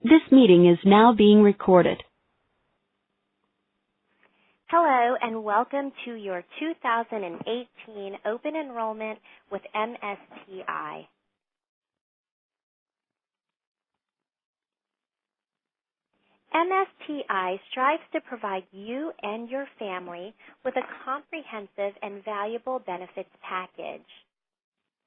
This meeting is now being recorded. Hello and welcome to your 2018 Open Enrollment with MSTI. MSTI strives to provide you and your family with a comprehensive and valuable benefits package.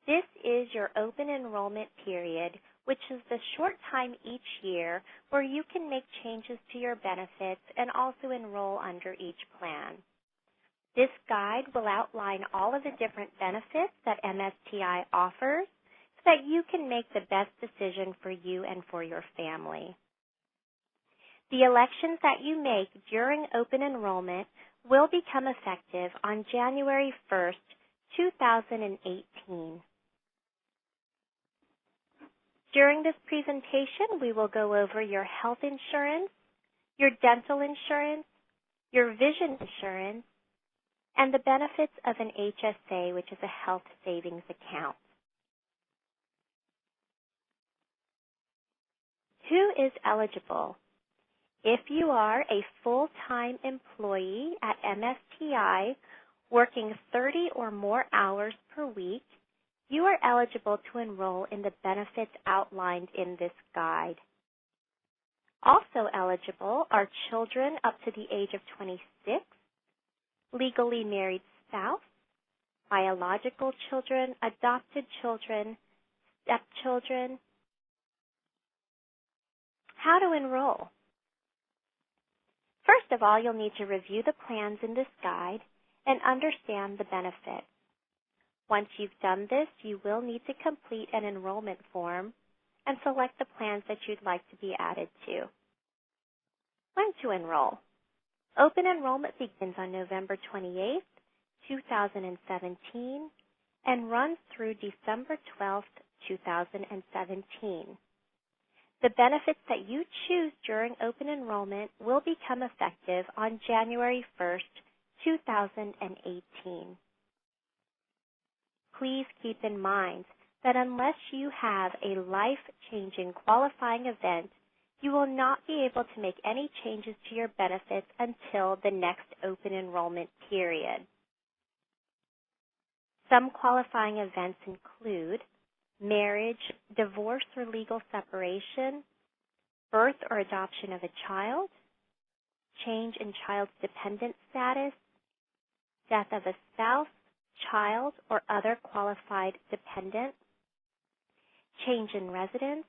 This is your open enrollment period, which is the short time each year where you can make changes to your benefits and also enroll under each plan. This guide will outline all of the different benefits that MSTI offers so that you can make the best decision for you and for your family. The elections that you make during open enrollment will become effective on January 1st, 2018. During this presentation, we will go over your health insurance, your dental insurance, your vision insurance, and the benefits of an HSA, which is a health savings account. Who is eligible? If you are a full-time employee at MSTI working 30 or more hours per week, you are eligible to enroll in the benefits outlined in this guide. Also eligible are children up to the age of 26, legally married spouse, biological children, adopted children, stepchildren. How to enroll? First of all, you'll need to review the plans in this guide and understand the benefits. Once you've done this, you will need to complete an enrollment form and select the plans that you'd like to be added to. When to enroll? Open enrollment begins on November 28th, 2017 and runs through December 12th, 2017. The benefits that you choose during open enrollment will become effective on January 1st, 2018. Please keep in mind that unless you have a life-changing qualifying event, you will not be able to make any changes to your benefits until the next open enrollment period. Some qualifying events include marriage, divorce or legal separation, birth or adoption of a child, change in child's dependent status, death of a spouse, child, or other qualified dependent, change in residence,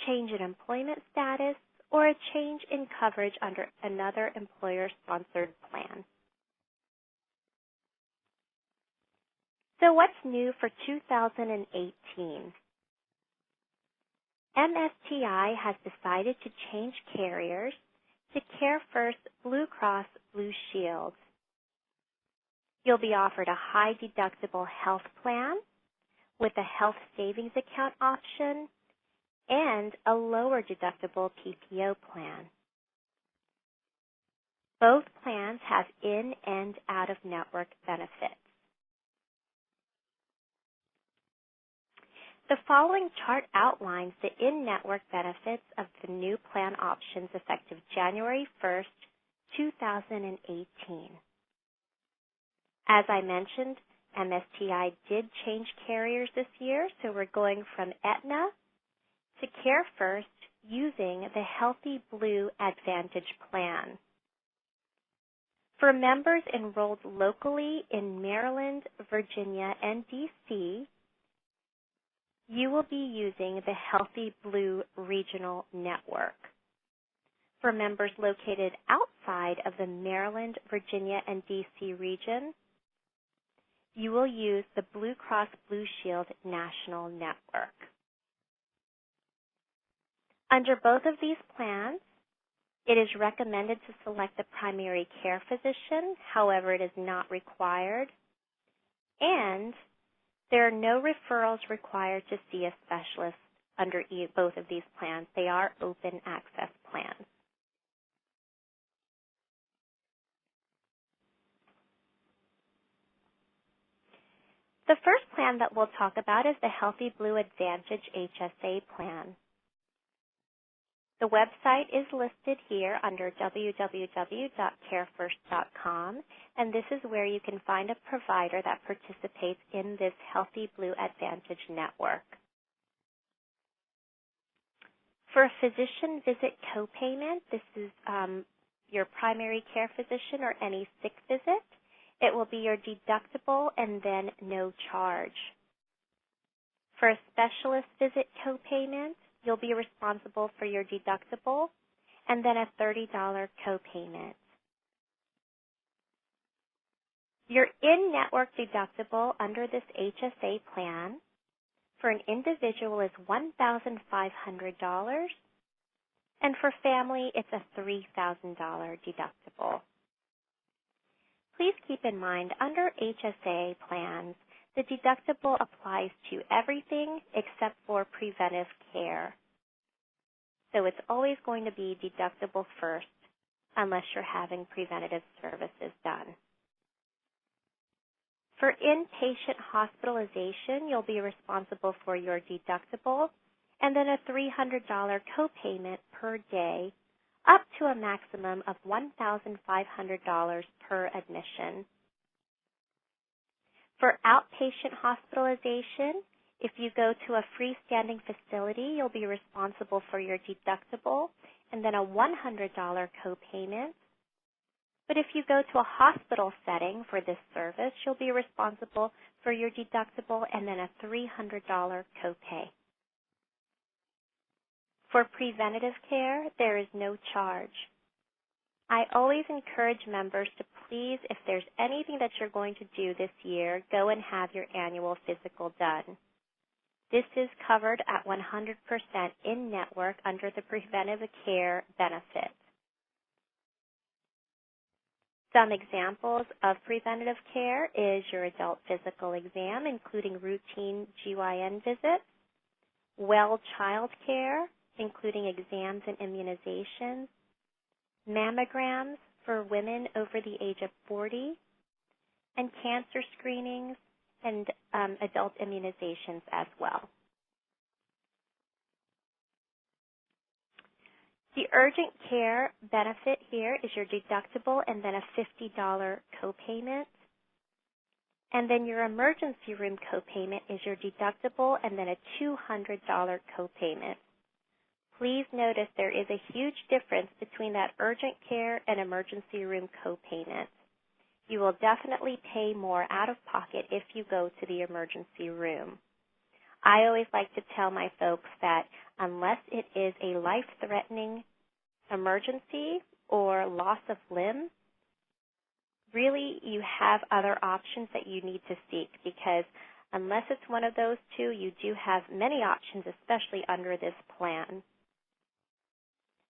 change in employment status, or a change in coverage under another employer-sponsored plan. So what's new for 2018? MSTI has decided to change carriers to CareFirst Blue Cross Blue Shield. You'll be offered a high deductible health plan with a health savings account option and a lower deductible PPO plan. Both plans have in and out of network benefits. The following chart outlines the in-network benefits of the new plan options effective January 1st, 2018. As I mentioned, MSTI did change carriers this year, so we're going from Aetna to CareFirst using the Healthy Blue Advantage plan. For members enrolled locally in Maryland, Virginia, and D.C., you will be using the Healthy Blue Regional Network. For members located outside of the Maryland, Virginia, and D.C. region, you will use the Blue Cross Blue Shield National Network. Under both of these plans, it is recommended to select the primary care physician, however, it is not required, and there are no referrals required to see a specialist under both of these plans. They are open access plans. The first plan that we'll talk about is the Healthy Blue Advantage HSA plan. The website is listed here under www.carefirst.com, and this is where you can find a provider that participates in this Healthy Blue Advantage network. For a physician visit copayment, this is your primary care physician or any sick visit. It will be your deductible and then no charge. For a specialist visit copayment, you'll be responsible for your deductible and then a $30 copayment. Your in-network deductible under this HSA plan for an individual is $1,500, and for family, it's a $3,000 deductible. Please keep in mind, under HSA plans, the deductible applies to everything except for preventive care. So it's always going to be deductible first unless you're having preventative services done. For inpatient hospitalization, you'll be responsible for your deductible and then a $300 copayment per day, up to a maximum of $1,500 per admission. For outpatient hospitalization, if you go to a freestanding facility, you'll be responsible for your deductible and then a $100 copayment. But if you go to a hospital setting for this service, you'll be responsible for your deductible and then a $300 copay. For preventative care, there is no charge. I always encourage members to please, if there's anything that you're going to do this year, go and have your annual physical done. This is covered at 100% in-network under the preventive care benefit. Some examples of preventative care is your adult physical exam, including routine GYN visits, well child care, including exams and immunizations, mammograms for women over the age of 40, and cancer screenings and adult immunizations as well. The urgent care benefit here is your deductible and then a $50 copayment. And then your emergency room copayment is your deductible and then a $200 copayment. Please notice there is a huge difference between that urgent care and emergency room copayment. You will definitely pay more out of pocket if you go to the emergency room. I always like to tell my folks that unless it is a life-threatening emergency or loss of limb, really you have other options that you need to seek, because unless it's one of those two, you do have many options, especially under this plan.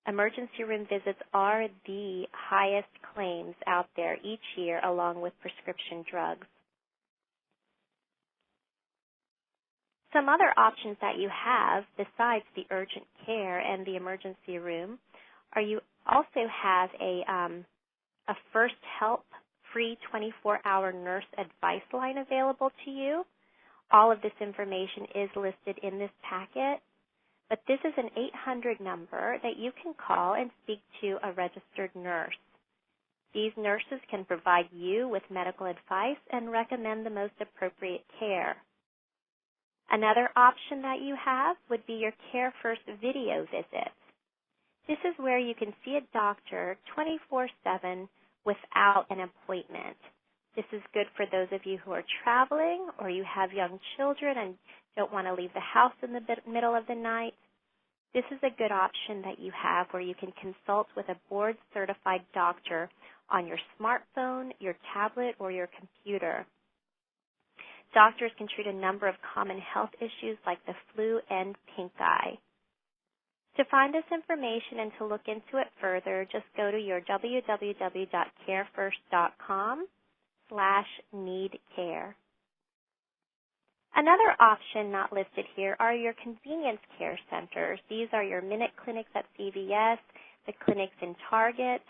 Emergency room visits are the highest claims out there each year, along with prescription drugs. Some other options that you have besides the urgent care and the emergency room are you also have a First Help free 24-hour nurse advice line available to you. All of this information is listed in this packet, but this is an 800 number that you can call and speak to a registered nurse. These nurses can provide you with medical advice and recommend the most appropriate care. Another option that you have would be your Care First video visit. This is where you can see a doctor 24/7 without an appointment. This is good for those of you who are traveling or you have young children and don't want to leave the house in the middle of the night. This is a good option that you have where you can consult with a board-certified doctor on your smartphone, your tablet, or your computer. Doctors can treat a number of common health issues like the flu and pink eye. To find this information and to look into it further, just go to your www.carefirst.com/needcare. Another option not listed here are your convenience care centers. These are your minute clinics at CVS, the clinics in Target.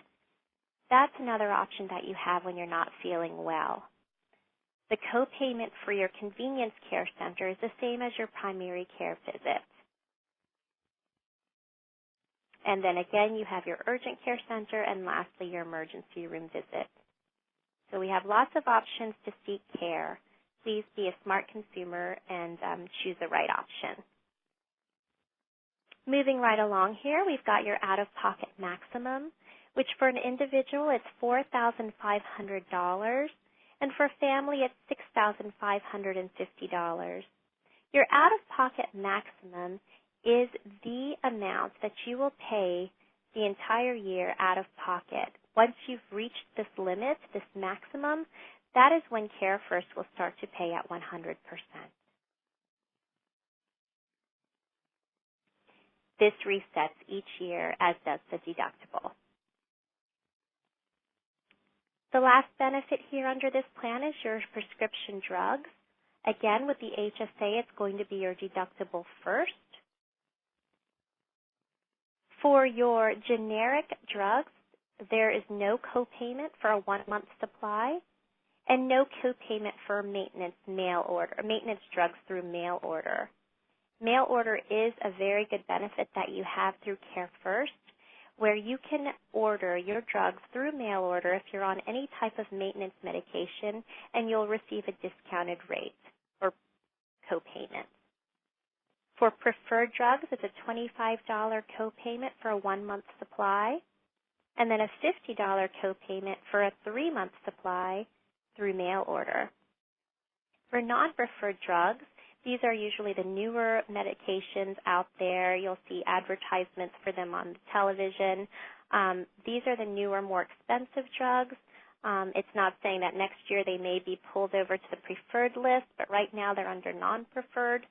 That's another option that you have when you're not feeling well. The copayment for your convenience care center is the same as your primary care visit. And then again, you have your urgent care center, and lastly, your emergency room visit. So we have lots of options to seek care. Please be a smart consumer and choose the right option. Moving right along here, we've got your out-of-pocket maximum, which for an individual it's $4,500, and for family it's $6,550. Your out-of-pocket maximum is the amount that you will pay the entire year out of pocket. Once you've reached this limit, this maximum, that is when Care First will start to pay at 100%. This resets each year, as does the deductible. The last benefit here under this plan is your prescription drugs. Again, with the HSA, it's going to be your deductible first. For your generic drugs, there is no copayment for a 1-month supply and no copayment for maintenance drugs through mail order. Mail order is a very good benefit that you have through Care First, where you can order your drugs through mail order if you're on any type of maintenance medication, and you'll receive a discounted rate or copayment. For preferred drugs, it's a $25 copayment for a 1-month supply, and then a $50 copayment for a 3-month supply through mail order. For non-preferred drugs, these are usually the newer medications out there. You'll see advertisements for them on the television. These are the newer, more expensive drugs. It's not saying that next year they may be pulled over to the preferred list, but right now they're under non-preferred.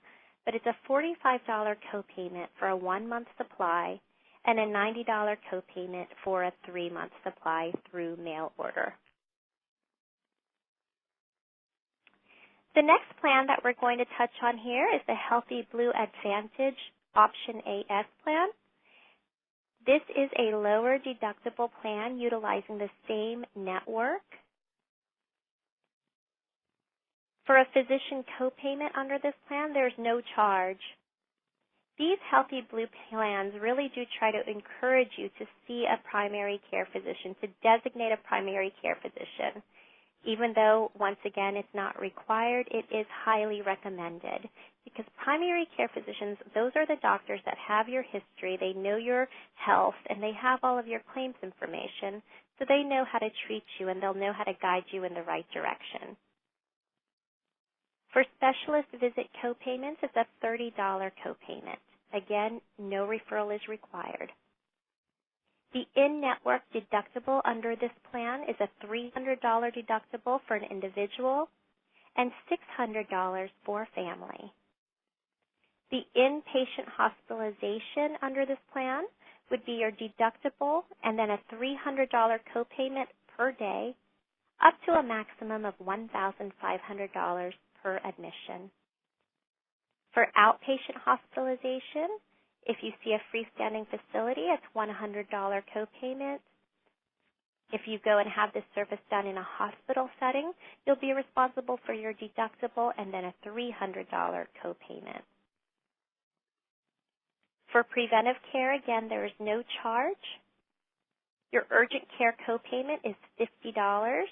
But it's a $45 copayment for a 1-month supply and a $90 copayment for a 3-month supply through mail order. The next plan that we're going to touch on here is the Healthy Blue Advantage Option AS plan. This is a lower deductible plan utilizing the same network. For a physician copayment under this plan, there's no charge. These Healthy Blue plans really do try to encourage you to see a primary care physician, to designate a primary care physician. Even though, once again, it's not required, it is highly recommended because primary care physicians, those are the doctors that have your history, they know your health, and they have all of your claims information, so they know how to treat you and they'll know how to guide you in the right direction. For specialist visit copayments, it's a $30 copayment. Again, no referral is required. The in-network deductible under this plan is a $300 deductible for an individual and $600 for a family. The inpatient hospitalization under this plan would be your deductible and then a $300 copayment per day, up to a maximum of $1,500 per admission. For outpatient hospitalization, if you see a freestanding facility, it's $100 copayment. If you go and have this service done in a hospital setting, you'll be responsible for your deductible and then a $300 copayment. For preventive care, again, there is no charge. Your urgent care copayment is $50.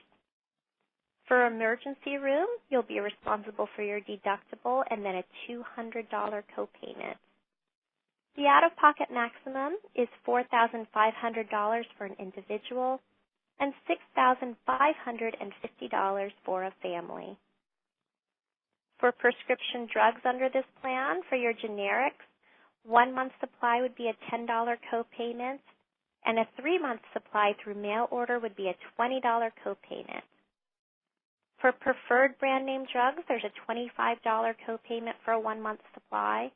For emergency room, you'll be responsible for your deductible and then a $200 copayment. The out-of-pocket maximum is $4,500 for an individual and $6,550 for a family. For prescription drugs under this plan, for your generics, 1-month supply would be a $10 copayment, and a 3-month supply through mail order would be a $20 copayment. For preferred brand name drugs, there's a $25 copayment for a 1-month supply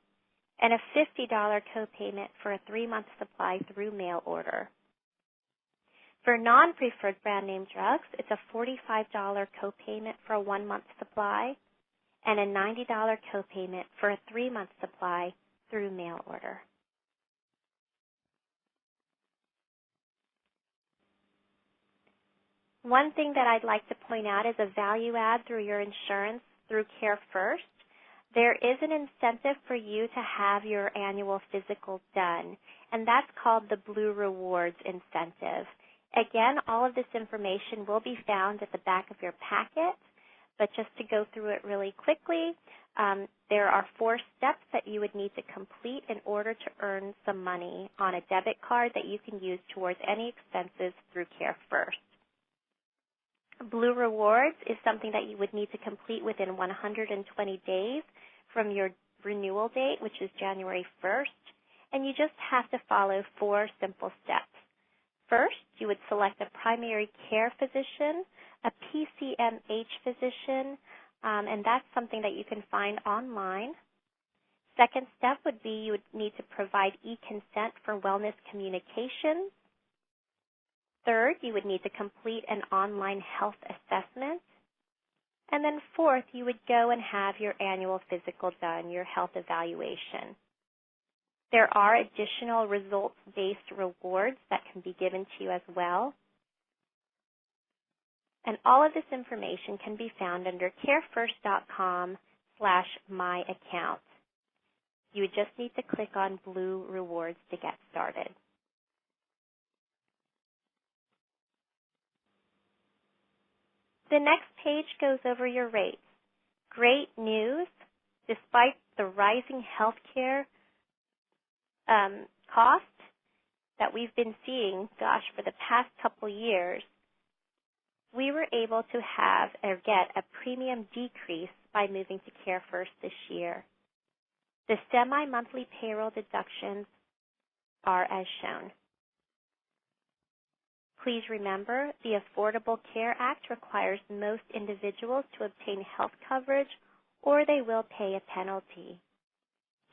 and a $50 copayment for a 3-month supply through mail order. For non-preferred brand name drugs, it's a $45 copayment for a 1-month supply and a $90 copayment for a 3-month supply through mail order. One thing that I'd like to point out is a value add through your insurance through Care First. there is an incentive for you to have your annual physical done, and that's called the Blue Rewards Incentive. Again, all of this information will be found at the back of your packet, but just to go through it really quickly, there are 4 steps that you would need to complete in order to earn some money on a debit card that you can use towards any expenses through CareFirst. Blue Rewards is something that you would need to complete within 120 days from your renewal date, which is January 1st, and you just have to follow 4 simple steps. First, you would select a primary care physician, a PCMH physician, and that's something that you can find online. Second step would be you would need to provide e-consent for wellness communication. Third, you would need to complete an online health assessment. And then fourth, you would go and have your annual physical done, your health evaluation. There are additional results-based rewards that can be given to you as well. And all of this information can be found under carefirst.com/myaccount. You would just need to click on Blue Rewards to get started. The next page goes over your rates. Great news, despite the rising healthcare cost that we've been seeing, for the past couple years, we were able to have or get a premium decrease by moving to CareFirst this year. The semi-monthly payroll deductions are as shown. Please remember, the Affordable Care Act requires most individuals to obtain health coverage or they will pay a penalty.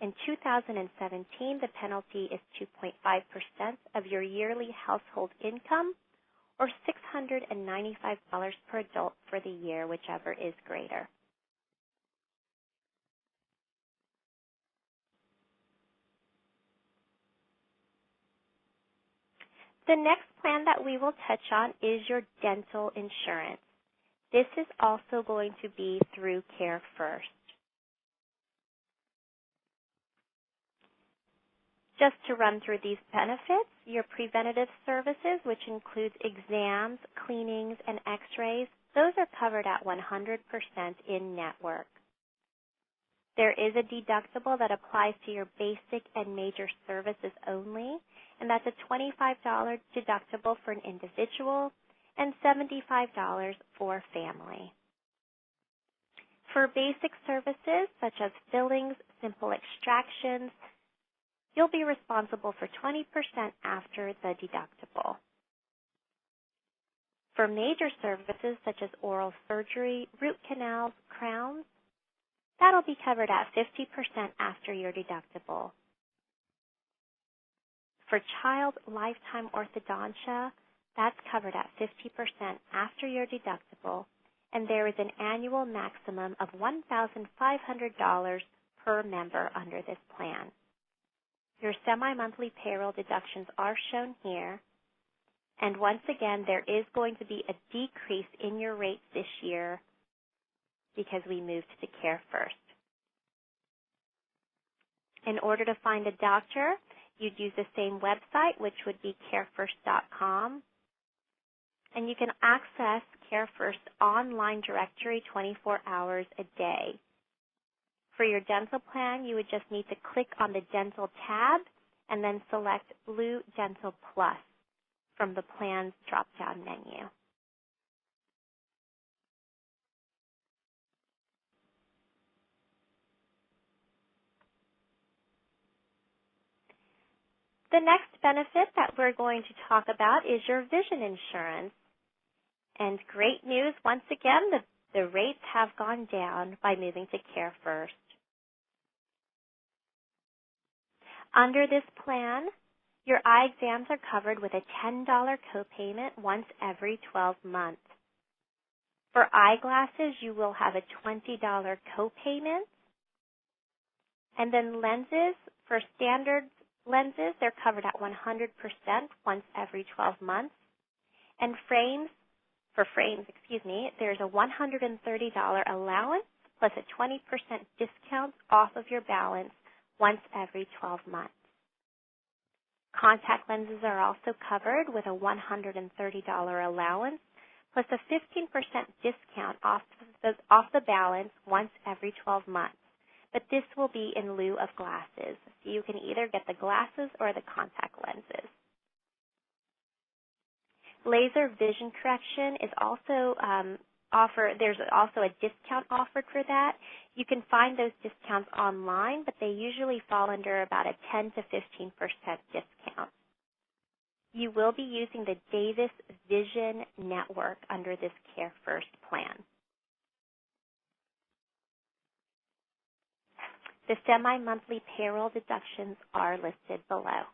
In 2017, the penalty is 2.5% of your yearly household income or $695 per adult for the year, whichever is greater. The next plan that we will touch on is your dental insurance. This is also going to be through CareFirst. Just to run through these benefits, your preventative services, which includes exams, cleanings, and x-rays, those are covered at 100% in-network. There is a deductible that applies to your basic and major services only, and that's a $25 deductible for an individual and $75 for family. For basic services such as fillings, simple extractions, you'll be responsible for 20% after the deductible. For major services such as oral surgery, root canals, crowns, that'll be covered at 50% after your deductible. For child lifetime orthodontia, that's covered at 50% after your deductible, and there is an annual maximum of $1,500 per member under this plan. Your semi-monthly payroll deductions are shown here, and once again, there is going to be a decrease in your rates this year because we moved to CareFirst. In order to find a doctor, you'd use the same website, which would be carefirst.com, and you can access CareFirst online directory 24 hours a day. For your dental plan, you would just need to click on the Dental tab and then select Blue Dental Plus from the Plans drop-down menu. The next benefit that we're going to talk about is your vision insurance. And great news, once again, the rates have gone down by moving to CareFirst. Under this plan, your eye exams are covered with a $10 copayment once every 12 months. For eyeglasses, you will have a $20 copayment. And then lenses, for standard lenses, they're covered at 100% once every 12 months. And there's a $130 allowance plus a 20% discount off of your balance once every 12 months. Contact lenses are also covered with a $130 allowance plus a 15% discount off the balance once every 12 months. But this will be in lieu of glasses. So you can either get the glasses or the contact lenses. Laser vision correction is also there's also a discount offered for that. You can find those discounts online, but they usually fall under about a 10 to 15% discount. You will be using the Davis Vision Network under this Care First plan. The semi-monthly payroll deductions are listed below.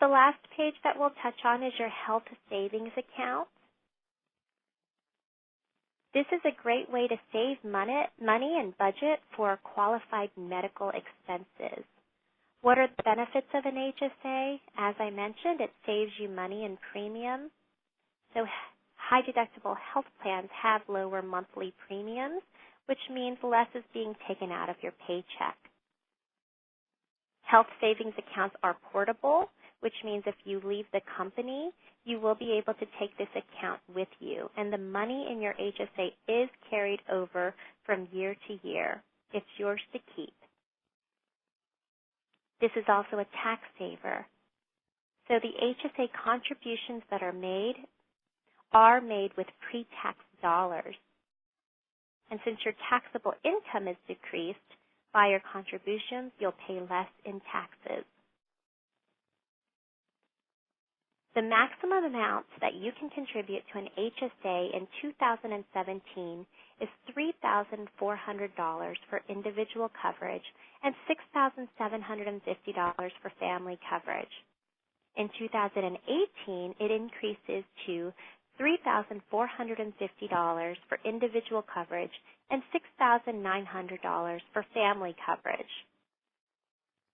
The last page that we'll touch on is your health savings account. This is a great way to save money and budget for qualified medical expenses. What are the benefits of an HSA? As I mentioned, it saves you money and premium. So high deductible health plans have lower monthly premiums, which means less is being taken out of your paycheck. Health savings accounts are portable, which means if you leave the company, you will be able to take this account with you. And the money in your HSA is carried over from year to year. It's yours to keep. This is also a tax saver. So the HSA contributions that are made with pre-tax dollars. And since your taxable income is decreased by your contributions, you'll pay less in taxes. The maximum amount that you can contribute to an HSA in 2017 is $3,400 for individual coverage and $6,750 for family coverage. In 2018, it increases to $3,450 for individual coverage and $6,900 for family coverage.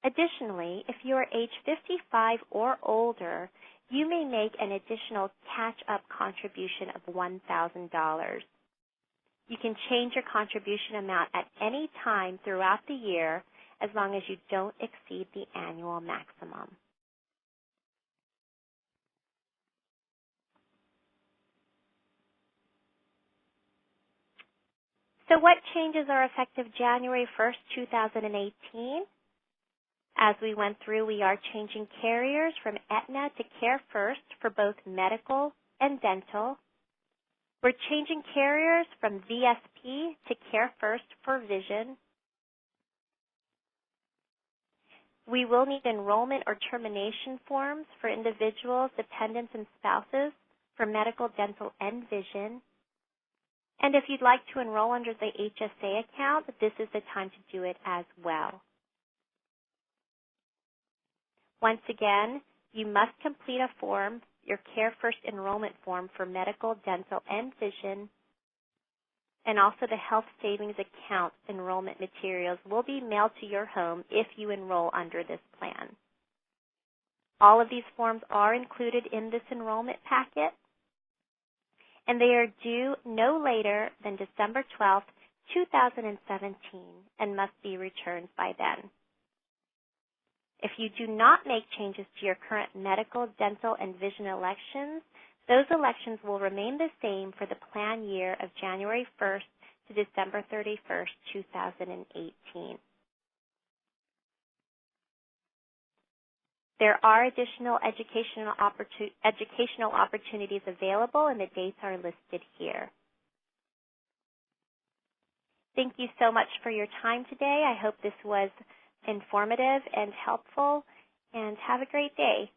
Additionally, if you are age 55 or older, you may make an additional catch-up contribution of $1,000. You can change your contribution amount at any time throughout the year as long as you don't exceed the annual maximum. So what changes are effective January 1st, 2018? As we went through, we are changing carriers from Aetna to Care First for both medical and dental. We're changing carriers from VSP to Care First for vision. We will need enrollment or termination forms for individuals, dependents, and spouses for medical, dental, and vision. And if you'd like to enroll under the HSA account, this is the time to do it as well. Once again, you must complete a form, your Care First enrollment form for medical, dental, and vision, and also the health savings account enrollment materials will be mailed to your home if you enroll under this plan. All of these forms are included in this enrollment packet, and they are due no later than December 12th, 2017, and must be returned by then. If you do not make changes to your current medical, dental, and vision elections, those elections will remain the same for the plan year of January 1st to December 31st, 2018. There are additional educational opportunities available, and the dates are listed here. Thank you so much for your time today. I hope this was informative and helpful, and have a great day.